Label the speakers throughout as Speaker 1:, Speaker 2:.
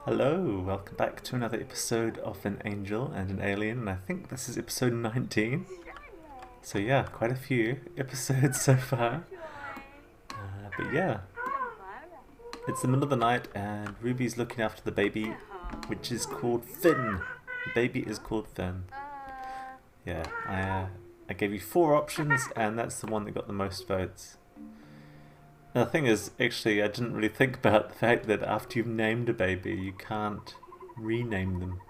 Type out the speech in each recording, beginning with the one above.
Speaker 1: Hello, welcome back to another episode of An Angel and an Alien, and I think this is episode 19. So yeah, quite a few episodes so far. But yeah, it's the middle of the night and Ruby's looking after the baby, which is called Finn. The baby is called Finn. Yeah, I gave you 4 options and that's the one that got the most votes. Now, the thing is, actually, I didn't really think about the fact that after you've named a baby, you can't rename them.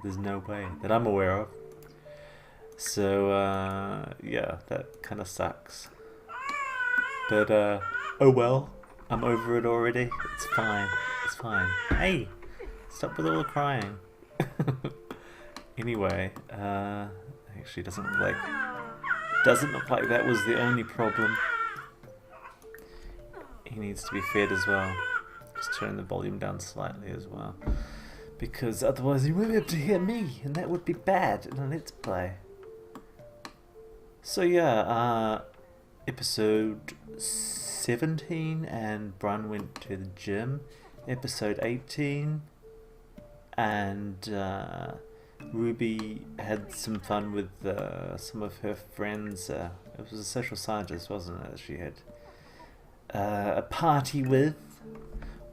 Speaker 1: There's no way that I'm aware of. So, yeah, that kind of sucks. But, oh well, I'm over it already. It's fine. It's fine. Hey, stop with all the crying. Anyway, actually, doesn't look like that was the only problem. He needs to be fed as well. Just turn the volume down slightly as well, because otherwise he won't be able to hear me, and that would be bad in a Let's Play. So yeah, episode 17, and Brun went to the gym. Episode 18, and Ruby had some fun with some of her friends. It was a social scientist, wasn't it, that she had a party with,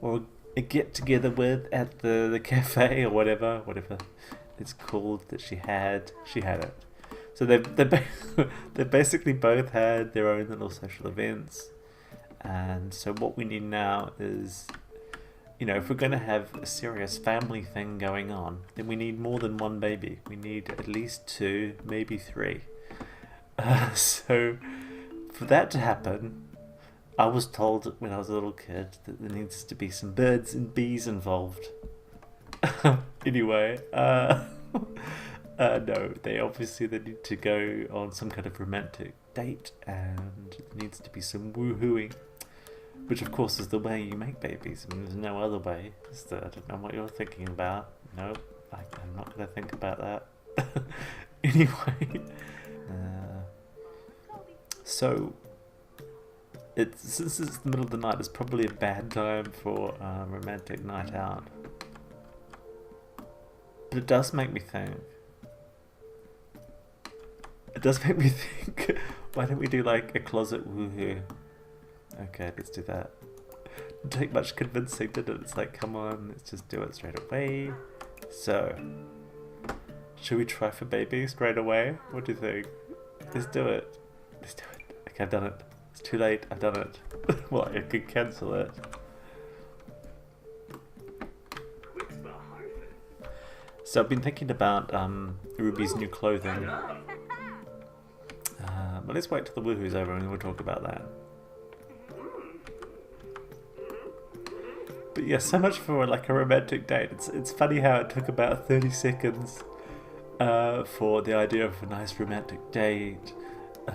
Speaker 1: or a get together with at the cafe, or whatever it's called that she had it. So they basically both had their own little social events, and so what we need now is, you know, if we're going to have a serious family thing going on, then we need more than one baby. We need at least 2, maybe 3. So for that to happen, I was told when I was a little kid that there needs to be some birds and bees involved. Anyway, no, they need to go on some kind of romantic date, and there needs to be some woohooing, which of course is the way you make babies. I mean, there's no other way. I don't know what you're thinking about. Nope, I'm not going to think about that. Anyway, so since it's the middle of the night, it's probably a bad time for a romantic night out. But it does make me think. Why don't we do like a closet woohoo? Okay, let's do that. Didn't take much convincing, did it? It's like, come on, let's just do it straight away. So, should we try for baby straight away? What do you think? Let's do it. Okay, I've done it. It's too late, I've done it. Well, I could cancel it. So I've been thinking about Ruby's new clothing. But let's wait till the woohoo's over and we'll talk about that. But yeah, so much for like a romantic date. It's funny how it took about 30 seconds for the idea of a nice romantic date.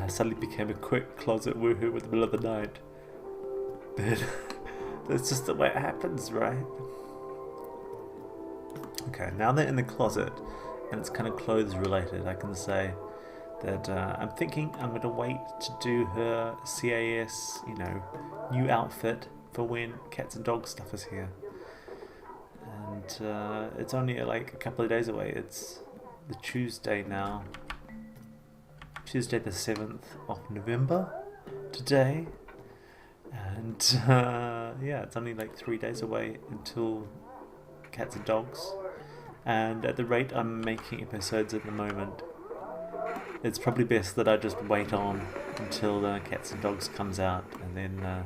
Speaker 1: Suddenly became a quick closet woohoo in the middle of the night. But that's just the way it happens, right? Okay, now they're in the closet and it's kind of clothes related, I can say that I'm thinking I'm going to wait to do her CAS, you know, new outfit for when cats and dogs stuff is here. And it's only like a couple of days away. It's the Tuesday now. Tuesday the 7th of November today, and yeah, it's only like 3 days away until cats and dogs, and at the rate I'm making episodes at the moment, it's probably best that I just wait on until cats and dogs comes out, and then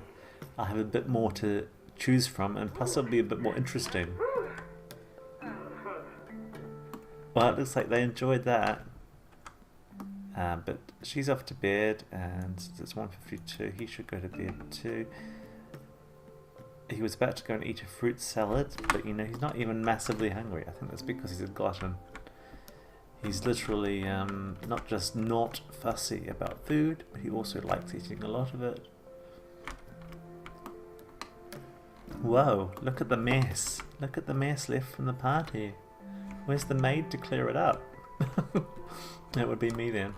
Speaker 1: I'll have a bit more to choose from, and plus it'll be a bit more interesting. Well, it looks like they enjoyed that. But she's off to bed, and it's 1:52. He should go to bed too. He was about to go and eat a fruit salad, but you know, he's not even massively hungry. I think that's because he's a glutton. He's literally not just not fussy about food, but he also likes eating a lot of it. Whoa, look at the mess. Look at the mess left from the party. Where's the maid to clear it up? That would be me then.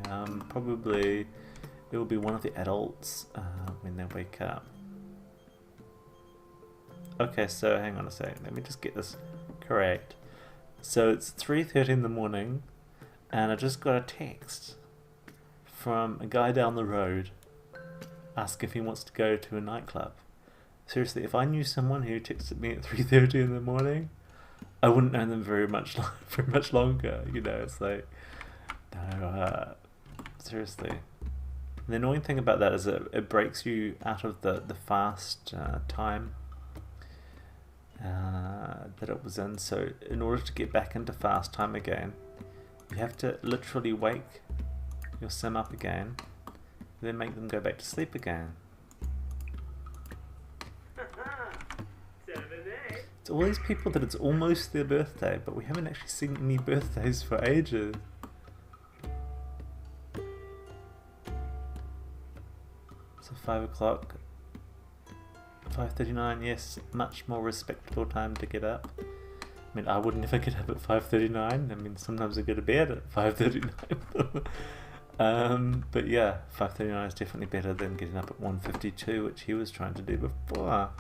Speaker 1: No, probably it will be one of the adults when they wake up. Okay, so hang on a second. Let me just get this correct. So it's 3:30 in the morning, and I just got a text from a guy down the road asking if he wants to go to a nightclub. Seriously, if I knew someone who texted me at 3:30 in the morning, I wouldn't know them very much longer. You know, it's like, no, seriously. The annoying thing about that is it breaks you out of the fast time that it was in. So in order to get back into fast time again, you have to literally wake your sim up again, then make them go back to sleep again. It's all these people that it's almost their birthday, but we haven't actually seen any birthdays for ages. So 5 o'clock, 5:39, yes, much more respectable time to get up. I mean, I would never get up at 5:39. I mean, sometimes I go to bed at 5:39. But yeah, 5:39 is definitely better than getting up at 1:52, which he was trying to do before.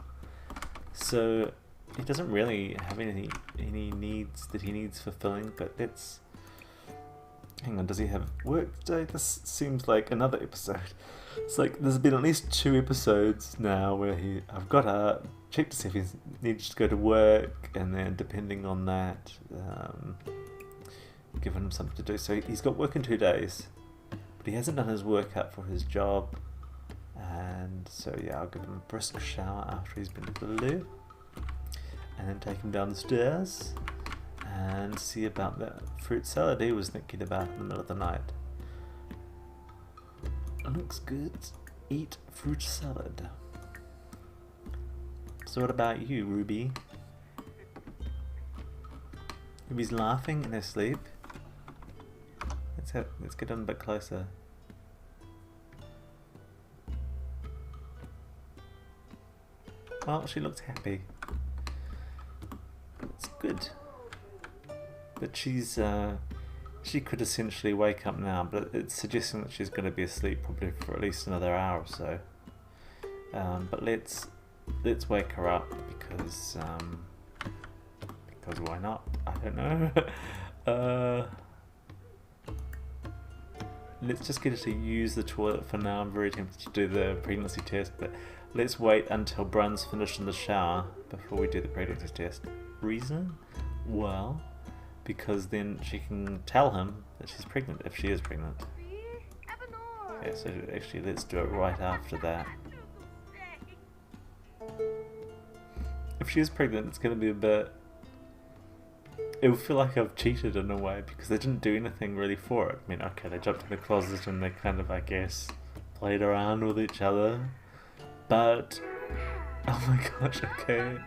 Speaker 1: So he doesn't really have any needs that he needs fulfilling, but let's... Hang on, does he have work today? This seems like another episode. It's like there's been at least 2 episodes now where I've got to check to see if he needs to go to work, and then depending on that, giving him something to do. So he's got work in 2 days, but he hasn't done his workout for his job, and so yeah, I'll give him a brisk shower after he's been to the loo, and then take him down the stairs and see about that fruit salad he was thinking about in the middle of the night. Looks good. Eat fruit salad. So what about you, Ruby? Ruby's laughing in her sleep. Let's get on a bit closer. Well, she looks happy. It's good. But she could essentially wake up now, but it's suggesting that she's going to be asleep probably for at least another hour or so. But let's wake her up because why not? I don't know. Let's just get her to use the toilet for now. I'm very tempted to do the pregnancy test, but let's wait until Brun's finished in the shower before we do the pregnancy test. Reason? Well, because then she can tell him that she's pregnant if she is pregnant. Yeah, so actually let's do it right after that. If she is pregnant, it's going to be a bit... It will feel like I've cheated in a way, because they didn't do anything really for it. I mean, okay, they jumped in the closet and they kind of, I guess, played around with each other. But... Oh my gosh, okay.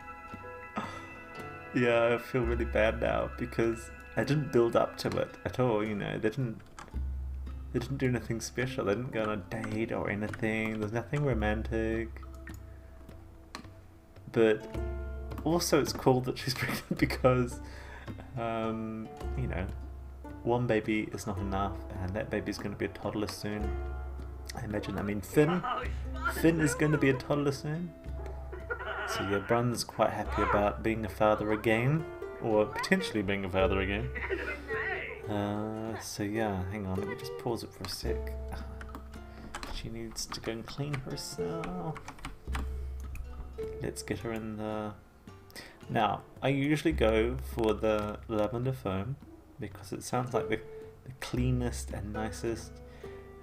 Speaker 1: Yeah, I feel really bad now because I didn't build up to it at all, you know. They didn't do anything special. They didn't go on a date or anything. There's nothing romantic. But also it's cool that she's pregnant because, you know, one baby is not enough, and that baby's going to be a toddler soon. I imagine. I mean, Finn is going to be a toddler soon. So yeah, Brun's quite happy about being a father again, or potentially being a father again. So yeah, hang on, let me just pause it for a sec. She needs to go and clean herself. Let's get her in the... Now, I usually go for the lavender foam because it sounds like the cleanest and nicest.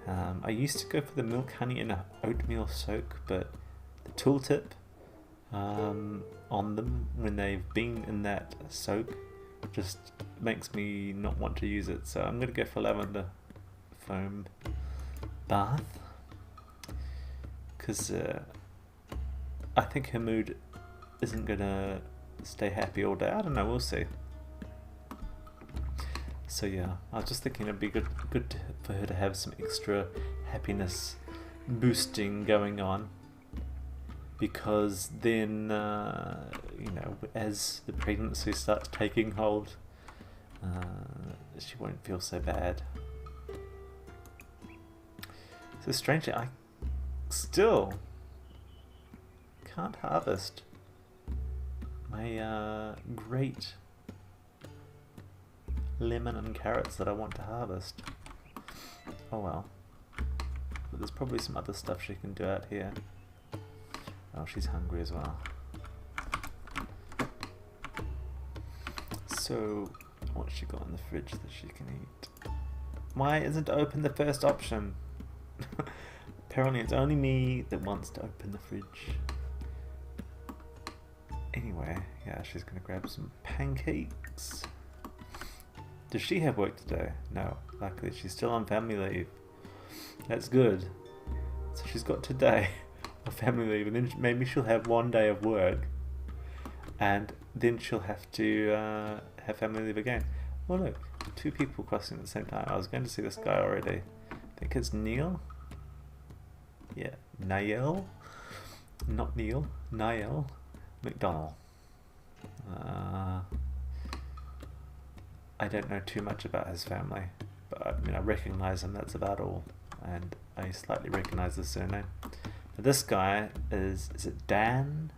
Speaker 1: I used to go for the milk, honey and a oatmeal soak, but the tooltip on them when they've been in that soak just makes me not want to use it, so I'm going to go for lavender foam bath because I think her mood isn't going to stay happy all day. I don't know, we'll see. So yeah, I was just thinking it'd be good for her to have some extra happiness boosting going on, because then, you know, as the pregnancy starts taking hold, she won't feel so bad. So strangely, I still can't harvest my great lemon and carrots that I want to harvest. Oh well. But there's probably some other stuff she can do out here. Oh, she's hungry as well. So, what's she got in the fridge that she can eat? Why isn't open the first option? Apparently it's only me that wants to open the fridge. Anyway, yeah, she's gonna grab some pancakes. Does she have work today? No, luckily she's still on family leave. That's good. So she's got today of family leave, and then maybe she'll have one day of work, and then she'll have to have family leave again. Oh look, 2 people crossing at the same time. I was going to see this guy already. I think it's Neil. Yeah, Niall. Not Neil. Niall McDonald. I don't know too much about his family, but I mean, I recognise him, that's about all. And I slightly recognise the surname. But this guy is it Dan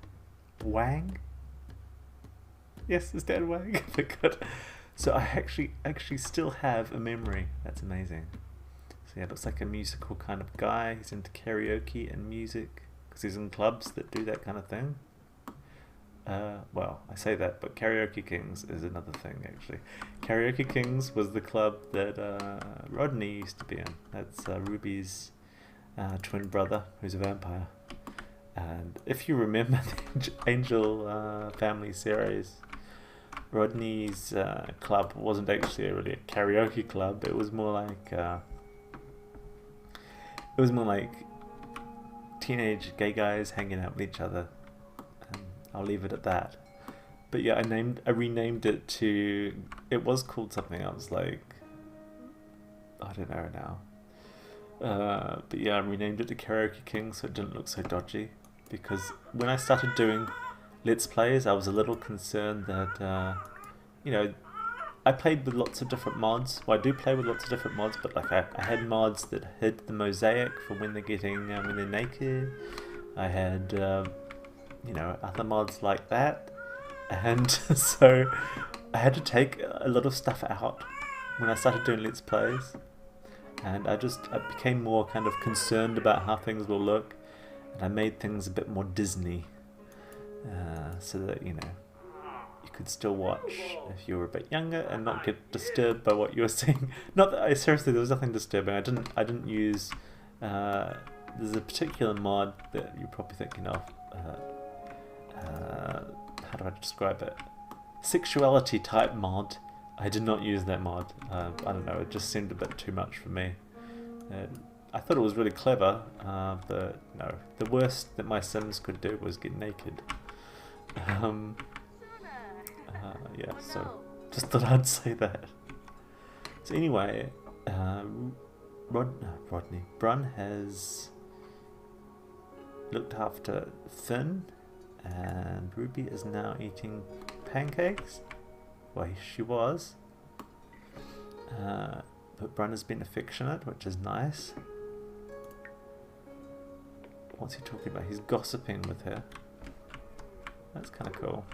Speaker 1: Wang? Yes, it's Dan Wang. Oh my god. So I actually still have a memory. That's amazing. So yeah, looks like a musical kind of guy. He's into karaoke and music, because he's in clubs that do that kind of thing. Well, I say that, but Karaoke Kings is another thing, actually. Karaoke Kings was the club that Rodney used to be in. That's Ruby's twin brother, who's a vampire. And if you remember the Angel family series, Rodney's club wasn't actually really a karaoke club. It was more like teenage gay guys hanging out with each other. I'll leave it at that. But yeah, I renamed it to, it was called something else, like, I don't know now. But yeah, I renamed it to Karaoke King so it didn't look so dodgy. Because when I started doing Let's Plays, I was a little concerned that, you know, I played with lots of different mods. Well, I do play with lots of different mods, but like I had mods that hid the mosaic for when they're getting, when they're naked. I had, you know, other mods like that, and so I had to take a lot of stuff out when I started doing Let's Plays, and I became more kind of concerned about how things will look, and I made things a bit more Disney, so that, you know, you could still watch if you were a bit younger and not get disturbed by what you were seeing. Not that seriously, there was nothing disturbing. I didn't use, there's a particular mod that you're probably thinking of, how do I describe it? Sexuality type mod. I did not use that mod. I don't know, it just seemed a bit too much for me. I thought it was really clever, but no. The worst that my Sims could do was get naked. Yeah, so just thought I'd say that. So anyway, Rodney Brun has looked after Finn, and Ruby is now eating pancakes. Well, she was. But Brun has been affectionate, which is nice. What's he talking about? He's gossiping with her. That's kind of cool.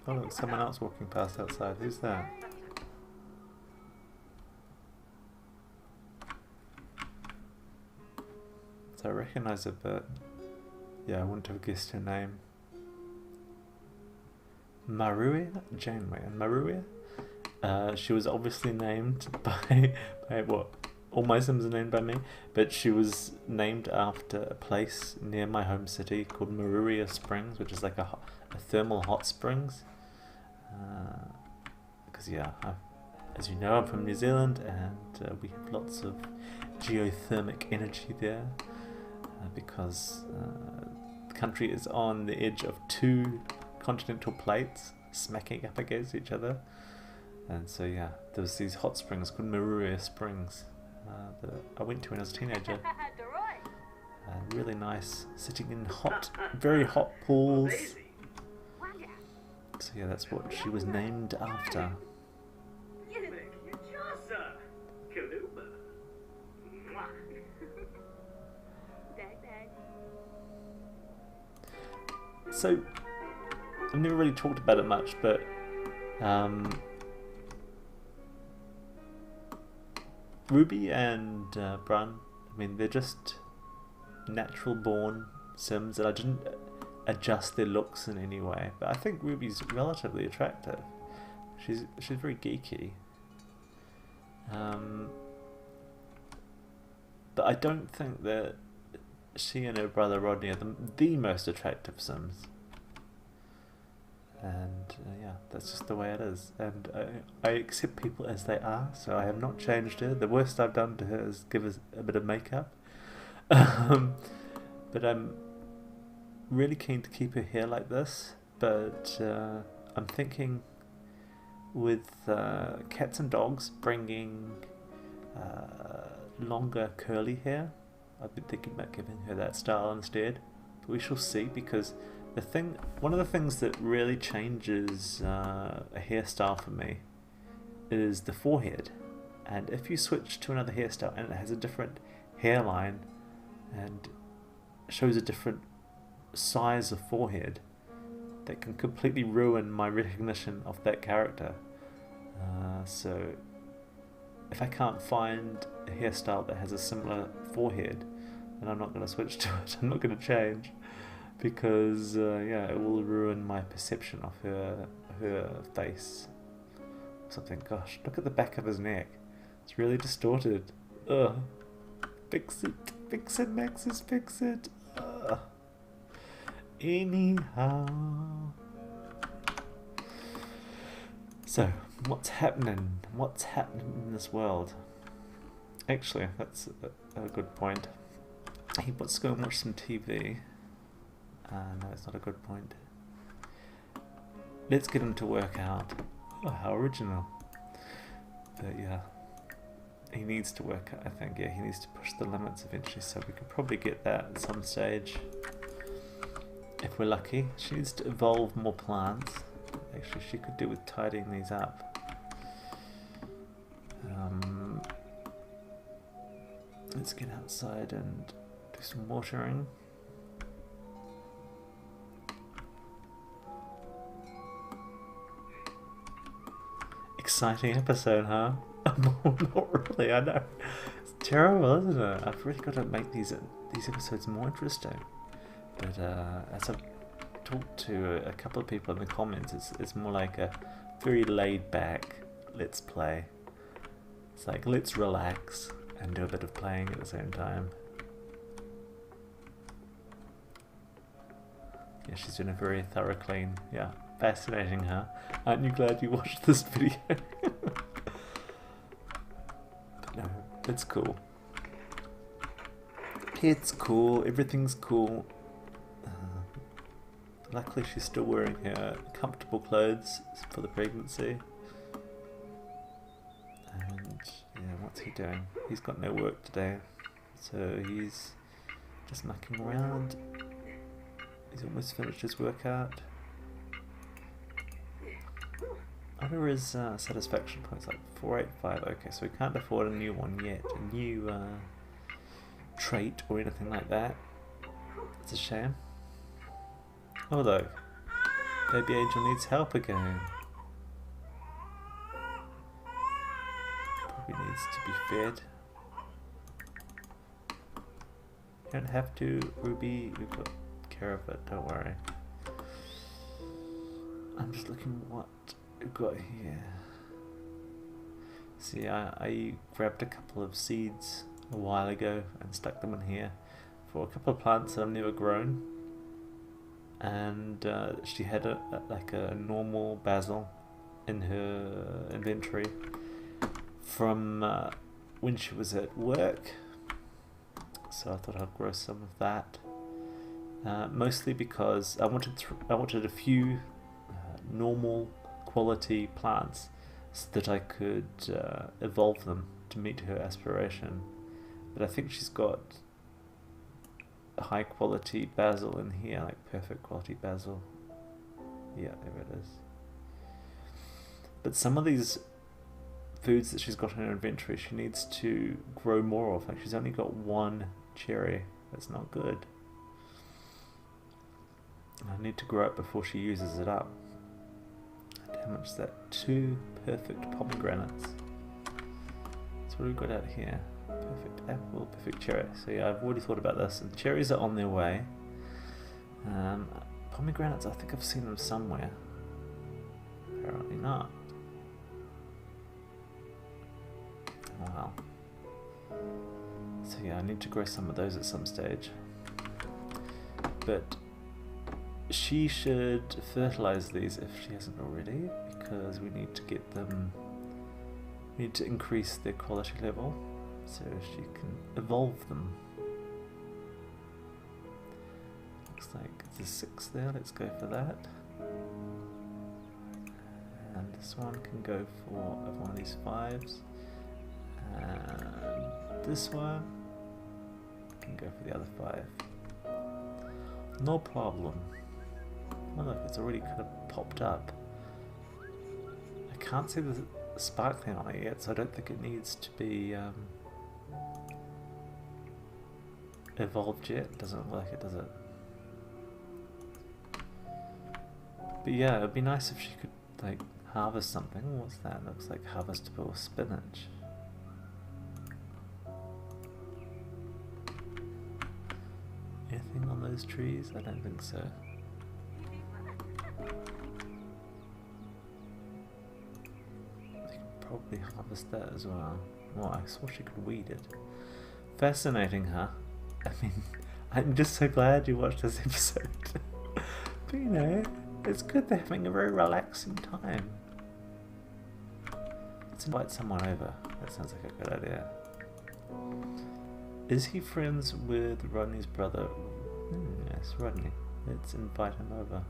Speaker 1: Oh look, someone else walking past outside. Who's that? So I recognise her, but yeah, I wouldn't have guessed her name. Maruia? Janeway. And Maruia? She was obviously named by what? All my Sims are named by me, but she was named after a place near my home city called Maruia Springs, which is like a thermal hot springs. Because yeah, as you know, I'm from New Zealand, and we have lots of geothermic energy there, because the country is on the edge of 2 continental plates smacking up against each other, and so yeah, there was these hot springs called Maruia Springs that I went to when I was a teenager. Really nice, sitting in hot, very hot pools. So yeah, that's what she was named after. so I've never really talked about it much, but Ruby and Brun, I mean, they're just natural born Sims, and I didn't adjust their looks in any way. But I think Ruby's relatively attractive. She's very geeky. But I don't think that she and her brother Rodney are the most attractive Sims. And yeah, that's just the way it is. And I accept people as they are, so I have not changed her. The worst I've done to her is give her a bit of makeup. But I'm really keen to keep her hair like this. But I'm thinking with cats and dogs bringing longer curly hair. I've been thinking about giving her that style instead. But we shall see, because one of the things that really changes a hairstyle for me is the forehead. And if you switch to another hairstyle and it has a different hairline and shows a different size of forehead, that can completely ruin my recognition of that character. So if I can't find a hairstyle that has a similar forehead, then I'm not going to switch to it. I'm not going to change, because yeah, it will ruin my perception of her face. Something. Gosh, look at the back of his neck. It's really distorted. Ugh. Fix it, Maxis, fix it. Ugh. Anyhow. So, what's happening? What's happening in this world? Actually, that's a good point. He wants to go and watch some TV. No, it's not a good point. Let's get him to work out. Oh, how original. But yeah, he needs to work out, I think. Yeah, he needs to push the limits eventually, so we could probably get that at some stage. If we're lucky. She needs to evolve more plants. Actually, she could do with tidying these up. Let's get outside and do some watering. Exciting episode, huh? Not really, I know. It's terrible, isn't it? I've really got to make these episodes more interesting. But as I've talked to a couple of people in the comments, it's more like a very laid back let's play. It's like, let's relax and do a bit of playing at the same time. Yeah, she's doing a very thorough clean. Yeah, fascinating, huh? Aren't you glad you watched this video? But no, it's cool. It's cool, everything's cool. Luckily she's still wearing her comfortable clothes for the pregnancy. And yeah, what's he doing? He's got no work today, so he's just mucking around. He's almost finished his workout. I wonder his satisfaction points, like 485. Okay, so we can't afford a new one yet, a new trait or anything like that. It's a shame. Although, baby angel needs help again. Probably needs to be fed. You don't have to, Ruby. We've got care of it, don't worry. I'm just looking what we've got here. See, I grabbed a couple of seeds a while ago and stuck them in here for a couple of plants that I've never grown. And she had like a normal basil in her inventory from when she was at work, so I thought I'd grow some of that. Mostly because I wanted a few normal quality plants so that I could evolve them to meet her aspiration. But I think she's got high quality basil in here, like perfect quality basil. Yeah, there it is. But some of these foods that she's got in her inventory, she needs to grow more of. Like, she's only got one cherry. That's not good. I need to grow it before she uses it up. And how much is that? 2 perfect pomegranates. So what have we got out here? Perfect apple, perfect cherry. So yeah, I've already thought about this. And cherries are on their way. Pomegranates, I think I've seen them somewhere. Apparently not. Oh well. So yeah, I need to grow some of those at some stage. But she should fertilize these if she hasn't already, because we need to get them, we need to increase their quality level so she can evolve them. Looks like there's 6 there, let's go for that. And this one can go for one of these 5s. And this one can go for the other 5. No problem. Oh look, it's already kind of popped up. I can't see the sparkling on it yet, so I don't think it needs to be evolved yet. It doesn't look like it, does it? But yeah, it'd be nice if she could like harvest something. What's that? It looks like harvestable spinach. Anything on those trees? I don't think so. They could probably harvest that as well. Well, I saw she could weed it. Fascinating, huh? I mean, I'm just so glad you watched this episode. But you know, it's good they're having a very relaxing time. Let's invite someone over. That sounds like a good idea. Is he friends with Rodney's brother? Yes, Rodney. Let's invite him over.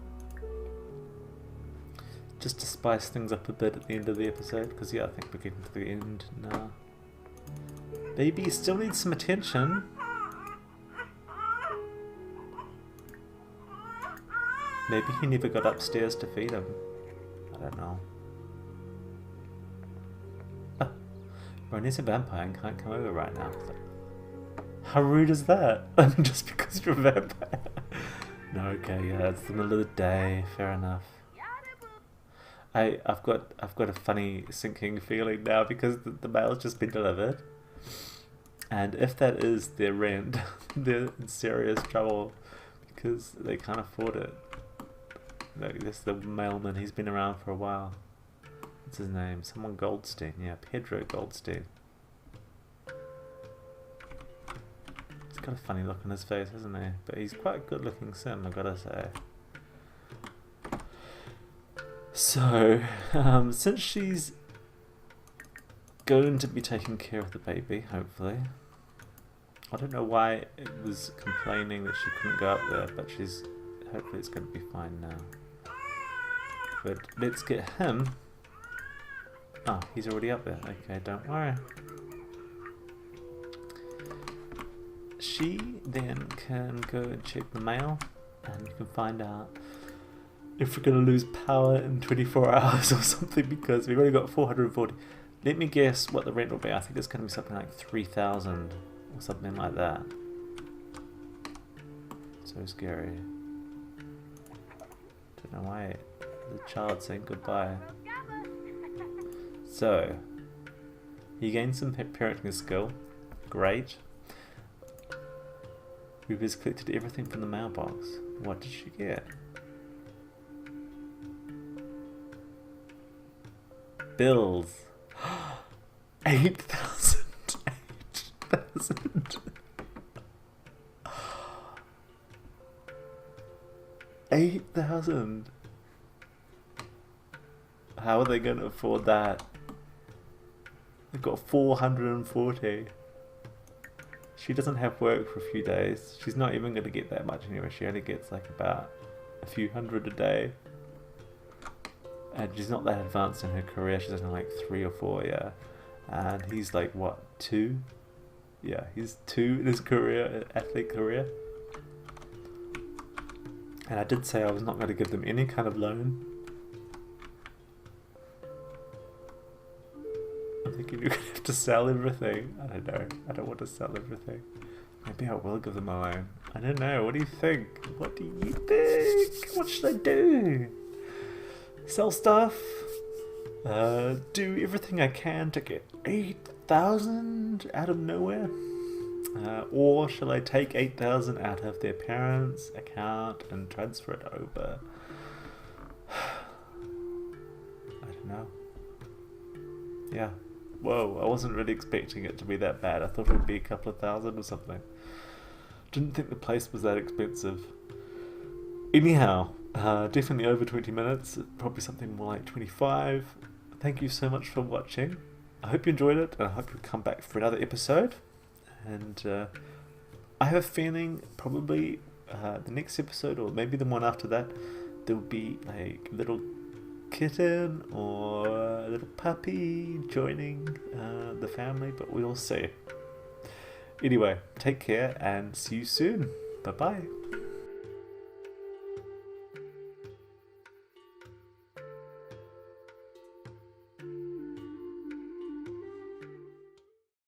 Speaker 1: Just to spice things up a bit at the end of the episode, because yeah, I think we're getting to the end now. Baby still needs some attention. Maybe he never got upstairs to feed him. I don't know. Ah, Rodney's a vampire and can't come over right now. How rude is that? Just because you're a vampire. No, okay, yeah, it's the middle of the day, fair enough. I've got a funny sinking feeling now because the mail's just been delivered. And if that is their rent, they're in serious trouble because they can't afford it. Like, this is the mailman, he's been around for a while. What's his name? Someone Goldstein, yeah, Pedro Goldstein. He's got a funny look on his face, hasn't he? But he's quite a good looking sim, I gotta say. So, since she's going to be taking care of the baby, hopefully. I don't know why it was complaining that she couldn't go up there, but she's, hopefully it's going to be fine now. But let's get him. Oh, he's already up there. Okay, don't worry. She then can go and check the mail, and you can find out if we're going to lose power in 24 hours or something, because we've only got 440. Let me guess what the rent will be. I think it's going to be something like 3,000 or something like that. So scary. Don't know why the child's saying goodbye. So, he gained some parenting skill. Great. Ruby's collected everything from the mailbox. What did she get? Bills. 8,000. 8,000. 8,000. How are they going to afford that? They've got 440. She doesn't have work for a few days. She's not even going to get that much anyway. She only gets like about a few hundred a day. And she's not that advanced in her career. She's only like 3 or 4, yeah. And he's like, what, 2? Yeah, he's 2 in his career, athlete career. And I did say I was not going to give them any kind of loan. I'm thinking you're going to have to sell everything. I don't know. I don't want to sell everything. Maybe I will give them a loan. I don't know, what do you think? What do you think? What should I do? Sell stuff? Do everything I can to get 8,000 out of nowhere? Or shall I take 8,000 out of their parents' account and transfer it over? I don't know. Yeah. Whoa, I wasn't really expecting it to be that bad. I thought it would be a couple of thousand or something. Didn't think the place was that expensive. Anyhow, definitely over 20 minutes, probably something more like 25. Thank you so much for watching. I hope you enjoyed it, and I hope you'll come back for another episode. And I have a feeling probably the next episode, or maybe the one after that, there'll be like a little kitten or a little puppy joining the family, but we'll see. Anyway, take care and see you soon. Bye bye.